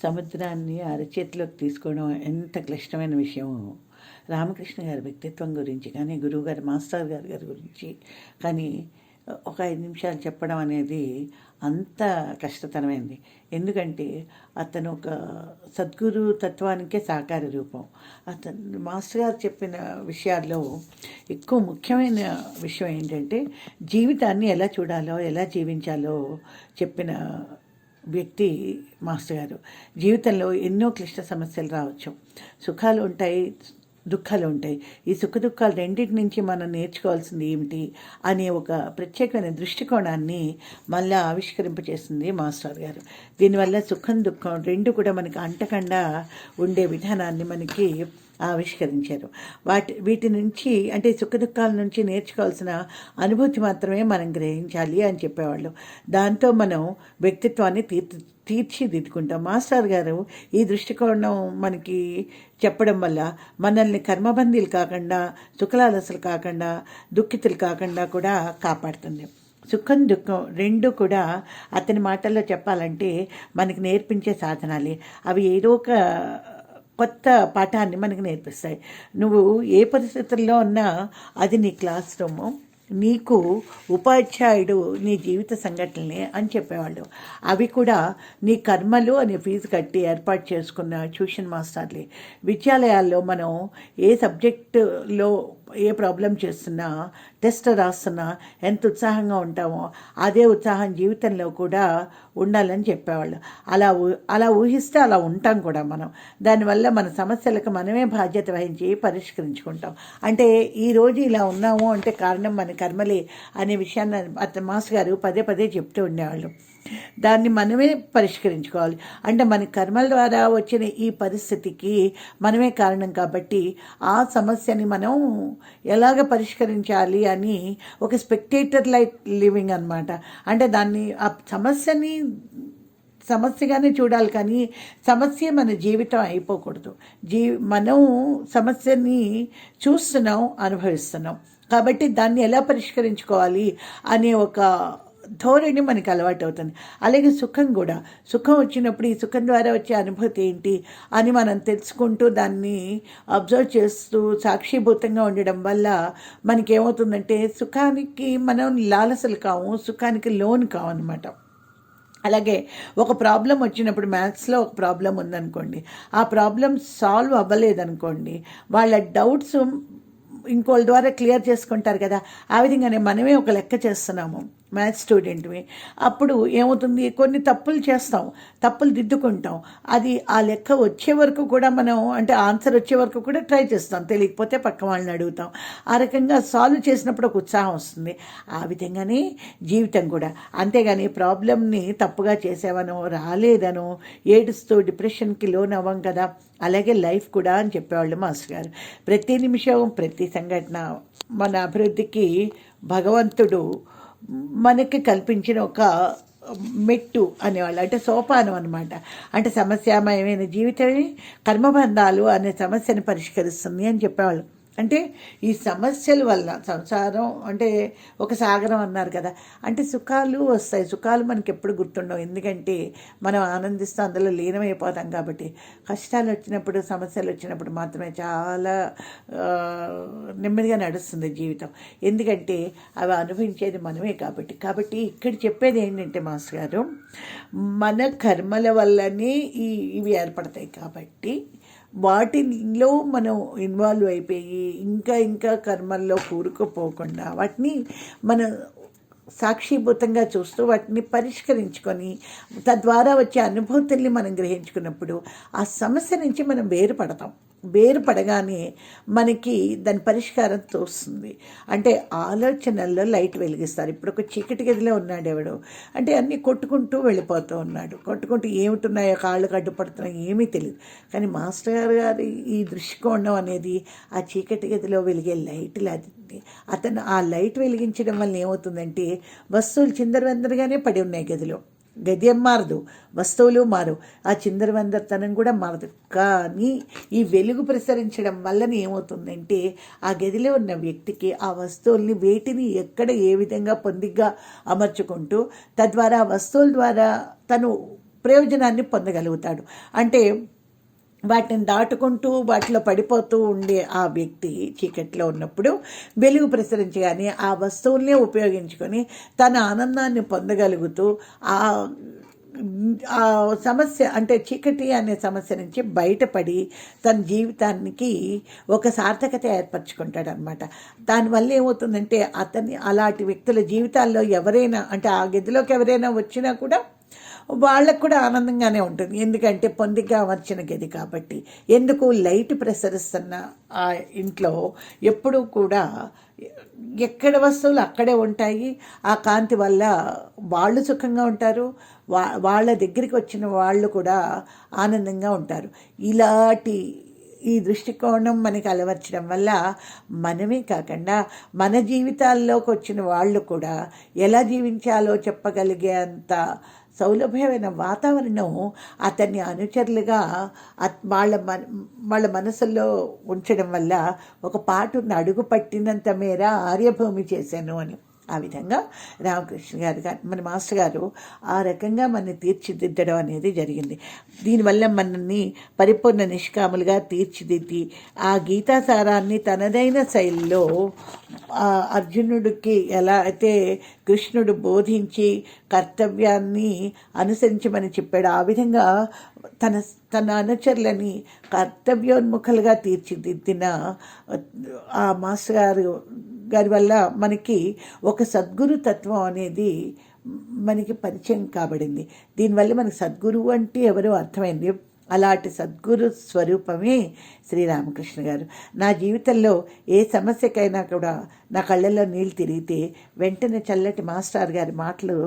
సముద్రాన్ని అరచేతిలోకి తీసుకోవడం ఎంత క్లిష్టమైన విషయమో రామకృష్ణ గారి వ్యక్తిత్వం గురించి కానీ గురువుగారి మాస్టర్ గారి గురించి కానీ ఒక 5 నిమిషాలు చెప్పడం అనేది అంత కష్టతరమైంది. ఎందుకంటే అతను ఒక సద్గురు తత్వానికే సాకార రూపం. అతను మాస్టర్ గారు చెప్పిన విషయాల్లో ఎక్కువ ముఖ్యమైన విషయం ఏంటంటే జీవితాన్ని ఎలా చూడాలో ఎలా జీవించాలో చెప్పిన వ్యక్తి మాస్టర్ గారు. జీవితంలో ఎన్నో క్లిష్ట సమస్యలు రావచ్చు, సుఖాలు ఉంటాయి, దుఃఖాలు ఉంటాయి. ఈ సుఖ దుఃఖాలు రెండింటి నుంచి మనం నేర్చుకోవాల్సింది ఏమిటి అనే ఒక ప్రత్యేకమైన దృష్టికోణాన్ని మళ్ళీ ఆవిష్కరింపచేసింది మాస్టర్ గారు. దీనివల్ల సుఖం దుఃఖం రెండు కూడా మనకి అంటకుండా ఉండే విధానాన్ని మనకి ఆవిష్కరించారు. వీటి నుంచి అంటే సుఖ దుఃఖాల నుంచి నేర్చుకోవాల్సిన అనుభూతి మాత్రమే మనం గ్రహించాలి అని చెప్పేవాళ్ళు. దాంతో మనం వ్యక్తిత్వాన్ని తీర్చిదిద్దుకుంటాం. మాస్టర్ గారు ఈ దృష్టికోణం మనకి చెప్పడం వల్ల మనల్ని కర్మబందీలు కాకుండా, సుఖలాలసలు కాకుండా, దుఃఖితులు కాకుండా కూడా కాపాడుతుంది. సుఖం దుఃఖం రెండు కూడా అతని మాటల్లో చెప్పాలంటే మనకి నేర్పించే సాధనాలే. అవి ఏదో ఒక కొత్త పాఠాన్ని మనకు నేర్పిస్తాయి. నువ్వు ఏ పరిస్థితుల్లో ఉన్నా అది నీ క్లాస్ రూము, నీకు ఉపాధ్యాయుడు నీ జీవిత సంఘటనలే అని చెప్పేవాళ్ళు. అవి కూడా నీ కర్మలు అనే ఫీజు కట్టి ఏర్పాటు చేసుకున్న ట్యూషన్ మాస్టర్లే. విద్యాలయాల్లో మనం ఏ సబ్జెక్టులో ఏ ప్రాబ్లం చేస్తున్నా, టెస్ట్ రాస్తున్నా ఎంత ఉత్సాహంగా ఉంటామో అదే ఉత్సాహం జీవితంలో కూడా ఉండాలని చెప్పేవాళ్ళు. అలా ఊహిస్తే అలా ఉంటాం కూడా మనం. దానివల్ల మన సమస్యలకు మనమే బాధ్యత వహించి పరిష్కరించుకుంటాం. అంటే ఈరోజు ఇలా ఉన్నాము అంటే కారణం మన కర్మలే అనే విషయాన్ని అతను మాస్టర్ గారు పదే పదే చెప్తూ ఉండేవాళ్ళు. దాన్ని మనమే పరిష్కరించుకోవాలి. అంటే మన కర్మల ద్వారా వచ్చిన ఈ పరిస్థితికి మనమే కారణం కాబట్టి ఆ సమస్యని మనం ఎలాగ పరిష్కరించాలి అని ఒక స్పెక్టేటర్ లైక్ లివింగ్ అనమాట. అంటే దాన్ని ఆ సమస్యగానే చూడాలి, కానీ సమస్య మన జీవితం అయిపోకూడదు. మనం సమస్యని చూస్తున్నాం, అనుభవిస్తున్నాం కాబట్టి దాన్ని ఎలా పరిష్కరించుకోవాలి అనే ఒక ధోరణి మనకి అలవాటు అవుతుంది. అలాగే సుఖం కూడా, సుఖం వచ్చినప్పుడు ఈ సుఖం ద్వారా వచ్చే అనుభూతి ఏంటి అని మనం తెలుసుకుంటూ దాన్ని అబ్జర్వ్ చేస్తూ సాక్షిభూతంగా ఉండడం వల్ల మనకేమవుతుందంటే సుఖానికి మనం లాలసలు కావు, సుఖానికి లోన్ కావన్నమాట. అలాగే ఒక ప్రాబ్లం వచ్చినప్పుడు, మ్యాథ్స్లో ఒక ప్రాబ్లం ఉందనుకోండి, ఆ ప్రాబ్లం సాల్వ్ అవ్వలేదనుకోండి, వాళ్ళ డౌట్స్ ఇంకోళ్ళ ద్వారా క్లియర్ చేసుకుంటారు కదా. ఆ విధంగానే మనమే ఒక లెక్క చేస్తున్నాము, మ్యాథ్స్ స్టూడెంట్వి. అప్పుడు ఏమవుతుంది, కొన్ని తప్పులు చేస్తాం, తప్పులు దిద్దుకుంటాం. అది ఆ లెక్క వచ్చే వరకు కూడా మనం అంటే ఆన్సర్ వచ్చే వరకు కూడా ట్రై చేస్తాం, తెలియకపోతే పక్క వాళ్ళని అడుగుతాం. ఆ రకంగా సాల్వ్ చేసినప్పుడు ఒక ఉత్సాహం వస్తుంది. ఆ విధంగానే జీవితం కూడా. అంతేగాని ప్రాబ్లమ్ని తప్పుగా చేసావనో, రాలేదనో ఏడుస్తూ డిప్రెషన్కి లోన్ అవ్వం కదా. అలాగే లైఫ్ కూడా అని చెప్పేవాళ్ళు మాస్టర్ గారు. ప్రతి నిమిషం, ప్రతి సంఘటన మన అభివృద్ధికి భగవంతుడు మనకి కల్పించిన ఒక మెట్టు అనేవాళ్ళు. అంటే సోపానం అనమాట. అంటే సమస్యామయమైన జీవితమే కర్మబంధాలు అనే సమస్యను పరిష్కరిస్తుంది అని చెప్పేవాళ్ళు. అంటే ఈ సమస్యల వల్ల సంసారం అంటే ఒక సాగరం అన్నారు కదా. అంటే సుఖాలు వస్తాయి, సుఖాలు మనకి ఎప్పుడు గుర్తుండవు, ఎందుకంటే మనం ఆనందిస్తూ అందులో లీనమైపోతాం కాబట్టి. కష్టాలు వచ్చినప్పుడు, సమస్యలు వచ్చినప్పుడు మాత్రమే చాలా నెమ్మదిగా నడుస్తుంది జీవితం, ఎందుకంటే అవి అనుభవించేది మనమే కాబట్టి ఇక్కడ చెప్పేది ఏంటంటే మాస్టర్ గారు, మన కర్మల వల్లనే ఇవి ఏర్పడతాయి కాబట్టి వాటిలో మనం ఇన్వాల్వ్ అయిపోయి ఇంకా కర్మల్లో కూరుకుపోకుండా వాటిని మన సాక్షిభూతంగా చూస్తూ వాటిని పరిష్కరించుకొని తద్వారా వచ్చే అనుభూతుల్ని మనం గ్రహించుకున్నప్పుడు ఆ సమస్య నుంచి మనం వేరుపడగానే మనకి దాని పరిష్కారం తోస్తుంది. అంటే ఆలోచనల్లో లైట్ వెలిగిస్తారు. ఇప్పుడు ఒక చీకటి గదిలో ఉన్నాడు ఎవడు అంటే అన్నీ కొట్టుకుంటూ వెళ్ళిపోతూ ఉన్నాడు, కొట్టుకుంటూ ఏమిటున్నాయో కాళ్ళు కడ్డుపడుతున్నాయో ఏమీ తెలియదు. కానీ మాస్టర్ గారి ఈ దృష్టికోణం అనేది ఆ చీకటి గదిలో వెలిగే లైట్ లాంటిది. అతను ఆ లైట్ వెలిగించడం వల్ల ఏమవుతుందంటే వస్తువులు చిందరవందరగానే పడి ఉన్నాయి గదిలో, గది ఏం మారదు, వస్తువులు మారు, ఆ చిందరవందరతనం కూడా మారదు. కానీ ఈ వెలుగు ప్రసరించడం వల్లనే ఏమవుతుందంటే ఆ గదిలో ఉన్న వ్యక్తికి ఆ వస్తువుల్ని వేటిని ఎక్కడ ఏ విధంగా పొందిగ్గా అమర్చుకుంటూ తద్వారా ఆ వస్తువుల ద్వారా తను ప్రయోజనాన్ని పొందగలుగుతాడు. అంటే వాటిని దాటుకుంటూ వాటిలో పడిపోతూ ఉండే ఆ వ్యక్తి చీకట్లో ఉన్నప్పుడు వెలుగు ప్రసరించగానే ఆ వస్తువుల్నే ఉపయోగించుకొని తన ఆనందాన్ని పొందగలుగుతూ ఆ ఆ సమస్య అంటే చీకటి అనే సమస్య నుంచి బయటపడి తన జీవితానికి ఒక సార్థకత ఏర్పరచుకుంటాడు అనమాట. దానివల్ల ఏమవుతుందంటే అతని అలాంటి వ్యక్తుల జీవితాల్లో ఎవరైనా అంటే ఆ గదిలోకి ఎవరైనా వచ్చినా కూడా వాళ్ళకు కూడా ఆనందంగానే ఉంటుంది. ఎందుకంటే పొందిగా అమర్చిన గది కాబట్టి. ఎందుకు లైట్ ప్రసరిస్తున్న ఆ ఇంట్లో ఎప్పుడూ కూడా ఎక్కడ వస్తువులు అక్కడే ఉంటాయి. ఆ కాంతి వల్ల వాళ్ళు సుఖంగా ఉంటారు, వాళ్ళ దగ్గరికి వచ్చిన వాళ్ళు కూడా ఆనందంగా ఉంటారు. ఇలాంటి ఈ దృష్టికోణం మనకి అలవర్చడం వల్ల మనమే కాకుండా మన జీవితాల్లోకి వచ్చిన వాళ్ళు కూడా ఎలా జీవించాలో చెప్పగలిగే అంత సౌలభ్యమైన వాతావరణం అతన్ని అనుచరులుగా వాళ్ళ మనసుల్లో ఉంచడం వల్ల ఒక పాటును అడుగు పట్టినంత మేర ఆర్యభూమి చేశాను అని ఆ విధంగా రామకృష్ణ గారు మన మాస్టర్ గారు ఆ రకంగా మనని తీర్చిదిద్దడం అనేది జరిగింది. దీనివల్ల మనల్ని పరిపూర్ణ నిష్కాములుగా తీర్చిదిద్ది ఆ గీతాసారాన్ని తనదైన శైలిలో అర్జునుడికి ఎలా అయితే కృష్ణుడు బోధించి కర్తవ్యాన్ని అనుసరించమని చెప్పాడు, ఆ విధంగా తన అనుచరులని కర్తవ్యోన్ముఖులుగా తీర్చిదిద్దిన ఆ మాస్టర్ గారి వల్ల మనకి ఒక సద్గురు తత్వం అనేది మనకి పరిచయం కాబడింది. దీనివల్ల మనకి సద్గురువు అంటే ఎవరో అర్థమైంది. అలాంటి సద్గురు స్వరూపమే శ్రీరామకృష్ణ గారు. నా జీవితంలో ఏ సమస్యకైనా కూడా నా కళ్ళల్లో నీళ్ళు తిరిగితే వెంటనే చల్లటి మాస్టర్ గారి మాటలు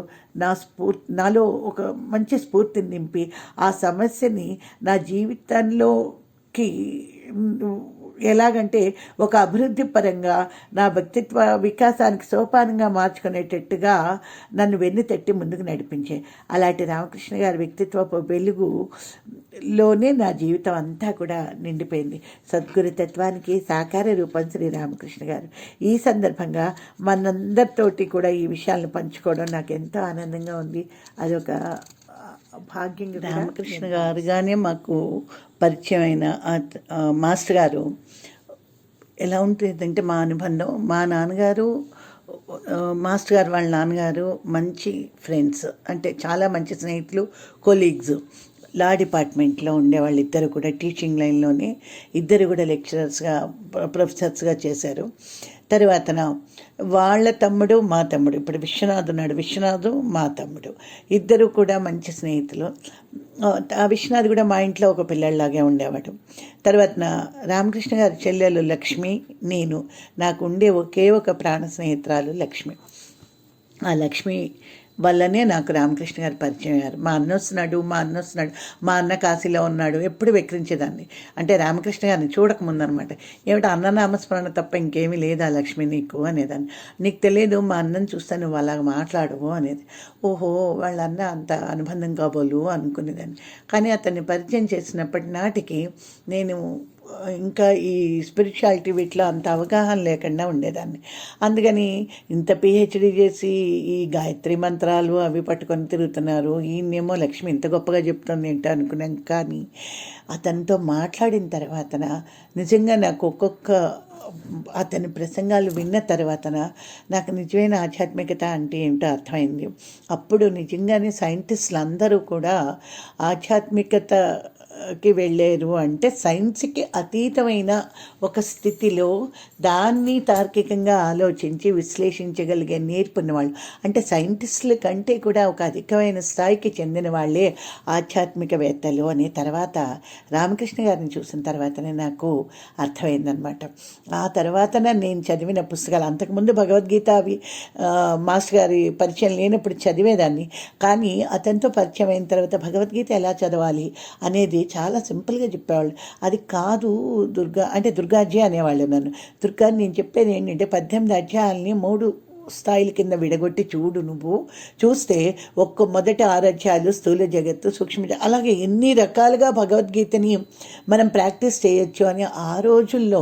నాలో ఒక మంచి స్ఫూర్తిని నింపి ఆ సమస్యని నా జీవితంలోకి ఎలాగంటే ఒక అభివృద్ధి పరంగా నా వ్యక్తిత్వ వికాసానికి సోపానంగా మార్చుకునేటట్టుగా నన్ను వెన్ను తట్టి ముందుకు నడిపించే అలాంటి రామకృష్ణ గారి వ్యక్తిత్వపు వెలుగులోనే నా జీవితం అంతా కూడా నిండిపోయింది. సద్గురుతత్వానికి సాకార రూపం శ్రీరామకృష్ణ గారు. ఈ సందర్భంగా మనందరితోటి కూడా ఈ విషయాలను పంచుకోవడం నాకు ఎంతో ఆనందంగా ఉంది. అదొక భాగ్యంగా. రామకృష్ణ గారుగానే మాకు పరిచయం అయిన మాస్టర్ గారు ఎలా ఉంటుందంటే మా అనుబంధం, మా నాన్నగారు మాస్టర్ గారు వాళ్ళ నాన్నగారు మంచి ఫ్రెండ్స్, అంటే చాలా మంచి స్నేహితులు, కొలీగ్స్. లా డిపార్ట్మెంట్లో ఉండేవాళ్ళు ఇద్దరు కూడా టీచింగ్ లైన్లోనే, ఇద్దరు కూడా లెక్చరర్స్గా ప్రొఫెసర్స్గా చేశారు. తర్వాత వాళ్ళ తమ్ముడు మా తమ్ముడు, ఇప్పుడు విశ్వనాథ్ ఉన్నాడు, విశ్వనాథ్ మా తమ్ముడు, ఇద్దరు కూడా మంచి స్నేహితులు. ఆ విశ్వనాథ్ కూడా మా ఇంట్లో ఒక పిల్లల్లాగే ఉండేవాడు. తర్వాత రామకృష్ణ గారి చెల్లెలు లక్ష్మి, నేను, నాకు ఉండే ఒకే ఒక ప్రాణ స్నేహితురాలు లక్ష్మి. ఆ లక్ష్మి వల్లనే నాకు రామకృష్ణ గారు పరిచయం అయ్యారు. మా అన్న వస్తున్నాడు, మా అన్న కాశీలో ఉన్నాడు, ఎప్పుడు వెక్రించేదాన్ని. అంటే రామకృష్ణ గారిని చూడకముందనమాట. ఏమిటో అన్ననామస్మరణ తప్ప ఇంకేమీ లేదా లక్ష్మి నీకు అనేదాన్ని. నీకు తెలియదు, మా అన్నను చూస్తే నువ్వు అలాగ మాట్లాడవు అనేది. ఓహో, వాళ్ళ అన్న అంత అనుబంధం కాబోలు అనుకునేదాన్ని. కానీ అతన్ని పరిచయం చేసినప్పటి నాటికి నేను ఇంకా ఈ స్పిరిచువాలిటీ వీటిలో అంత అవగాహన లేకుండా ఉండేదాన్ని. అందుకని ఇంత పిహెచ్డీ చేసి ఈ గాయత్రి మంత్రాలు అవి పట్టుకొని తిరుగుతున్నారు, ఈయనేమో లక్ష్మి ఇంత గొప్పగా చెప్తుంది ఏంటో అనుకున్నాం. కానీ అతనితో మాట్లాడిన తర్వాత నిజంగా నాకు అతని ప్రసంగాలు విన్న తర్వాత నాకు నిజమైన ఆధ్యాత్మికత అంటే ఏమిటో అర్థమైంది. అప్పుడు నిజంగానే సైంటిస్టులు అందరూ కూడా ఆధ్యాత్మికతకి వెళ్ళారు అంటే సైన్స్కి అతీతమైన ఒక స్థితిలో దాన్ని తార్కికంగా ఆలోచించి విశ్లేషించగలిగే నేర్పున్న వాళ్ళు, అంటే సైంటిస్టుల కంటే కూడా ఒక అధికమైన స్థాయికి చెందిన వాళ్ళే ఆధ్యాత్మికవేత్తలు అనే తర్వాత రామకృష్ణ గారిని చూసిన తర్వాతనే నాకు అర్థమైందనమాట. ఆ తర్వాత నేను చదివిన పుస్తకాలు, అంతకుముందు భగవద్గీత అవి మాస్టర్ గారి పరిచయం లేనప్పుడు చదివేదాన్ని. కానీ అతనితో పరిచయం అయిన తర్వాత భగవద్గీత ఎలా చదవాలి అనేది చాలా సింపుల్గా చెప్పేవాళ్ళు. అది కాదు దుర్గాజీ అనేవాళ్ళు నన్ను. దుర్గా, నేను చెప్పేది ఏంటంటే 18 అధ్యాయాలని 3 స్థాయిల కింద విడగొట్టి చూడు. నువ్వు చూస్తే మొదటి 6 అధ్యాయాలు స్థూల జగత్తు, సూక్ష్మ అలాగే ఎన్ని రకాలుగా భగవద్గీతని మనం ప్రాక్టీస్ చేయొచ్చు అని ఆ రోజుల్లో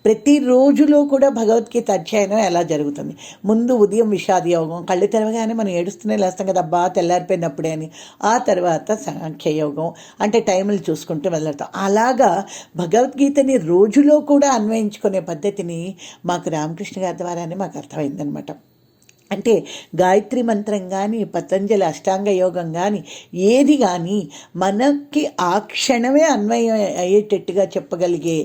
ప్రతి రోజులో కూడా భగవద్గీత అధ్యయనం ఎలా జరుగుతుంది. ముందు ఉదయం విషాద యోగం, కళ్ళు తెరవగానే మనం ఏడుస్తూనే లేస్తాం కదా, అబ్బా తెల్లారిపోయినప్పుడే అని. ఆ తర్వాత సాంఖ్యయోగం, అంటే టైంలు చూసుకుంటూ వెళ్తాం. అలాగా భగవద్గీతని రోజులో కూడా అన్వయించుకునే పద్ధతిని మాకు రామకృష్ణ గారి ద్వారానే మాకు అర్థమైందనమాట. అంటే గాయత్రి మంత్రం కానీ, పతంజలి అష్టాంగ యోగం కానీ, ఏది కానీ మనకి ఆ క్షణమే అన్వయం అయ్యేటట్టుగా చెప్పగలిగే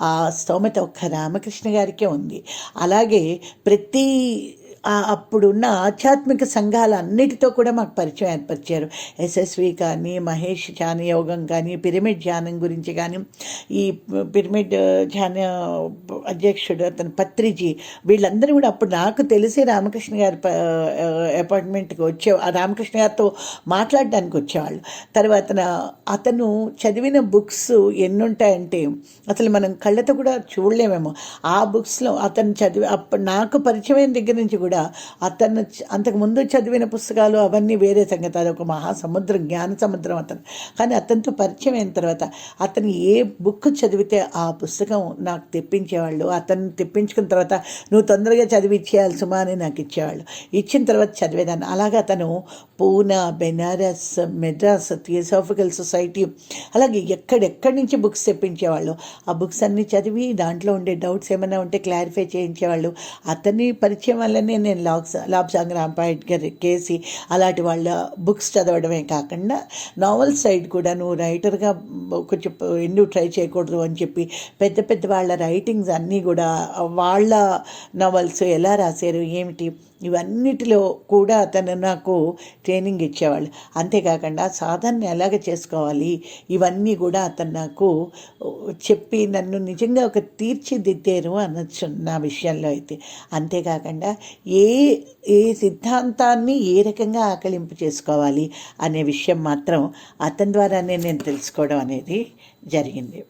ఆ స్తోమత ఒక్క రామకృష్ణ గారికే ఉంది. అలాగే ప్రతి అప్పుడున్న ఆధ్యాత్మిక సంఘాలు అన్నిటితో కూడా మాకు పరిచయం ఏర్పరిచారు. ఎస్ఎస్వి కానీ, మహేష్ ధ్యాన యోగం కానీ, పిరమిడ్ ధ్యానం గురించి కానీ, ఈ పిరమిడ్ ధ్యాన అధ్యక్షుడు అతను పత్రిజీ, వీళ్ళందరూ కూడా అప్పుడు నాకు తెలిసి రామకృష్ణ గారి అపార్ట్మెంట్కి రామకృష్ణ గారితో మాట్లాడడానికి వచ్చేవాళ్ళు. తర్వాత అతను చదివిన బుక్స్ ఎన్నుంటాయంటే అసలు మనం కళ్ళతో కూడా చూడలేమేమో. ఆ బుక్స్లో అతను అప్పుడు నాకు పరిచయం దగ్గర నుంచి కూడా అతను అంతకుముందు చదివిన పుస్తకాలు అవన్నీ వేరే సంగతి, అది ఒక మహాసముద్రం, జ్ఞాన సముద్రం అతను. కానీ అతనితో పరిచయం అయిన తర్వాత అతను ఏ బుక్ చదివితే ఆ పుస్తకం నాకు తెప్పించేవాళ్ళు. అతను తెప్పించుకున్న తర్వాత నువ్వు తొందరగా చదివి ఇచ్చేయాలి సుమా అని నాకు ఇచ్చేవాళ్ళు. ఇచ్చిన తర్వాత చదివేదాన్ని. అలాగే అతను పూనా, బెనారస్, మెడ్రాస్ థియోసాఫికల్ సొసైటీ, అలాగే ఎక్కడెక్కడి నుంచి బుక్స్ తెప్పించేవాళ్ళు. ఆ బుక్స్ అన్నీ చదివి దాంట్లో ఉండే డౌట్స్ ఏమైనా ఉంటే క్లారిఫై చేయించేవాళ్ళు. అతని పరిచయం వల్లనే నేను లాబ్సాంగ్ రాంపాయట్ గారి కేసి అలాంటి వాళ్ళ బుక్స్ చదవడమే కాకుండా నావెల్ సైడ్ కూడా నువ్వు రైటర్గా కొంచెం ఎందుకు ట్రై చేయకూడదు అని చెప్పి పెద్ద పెద్ద వాళ్ళ రైటింగ్స్ అన్నీ కూడా, వాళ్ళ నావెల్స్ ఎలా రాశారు ఏమిటి ఇవన్నిటిలో కూడా అతను నాకు ట్రైనింగ్ ఇచ్చేవాళ్ళు. అంతేకాకుండా సాధనని ఎలాగ చేసుకోవాలి ఇవన్నీ కూడా అతను నాకు చెప్పి నన్ను నిజంగా ఒక తీర్చిదిద్దారు అనొచ్చు నా విషయంలో అయితే. అంతేకాకుండా ఏ సిద్ధాంతాన్ని ఏ రకంగా ఆకలింపు చేసుకోవాలి అనే విషయం మాత్రం అతని ద్వారానే నేను తెలుసుకోవడం అనేది జరిగింది.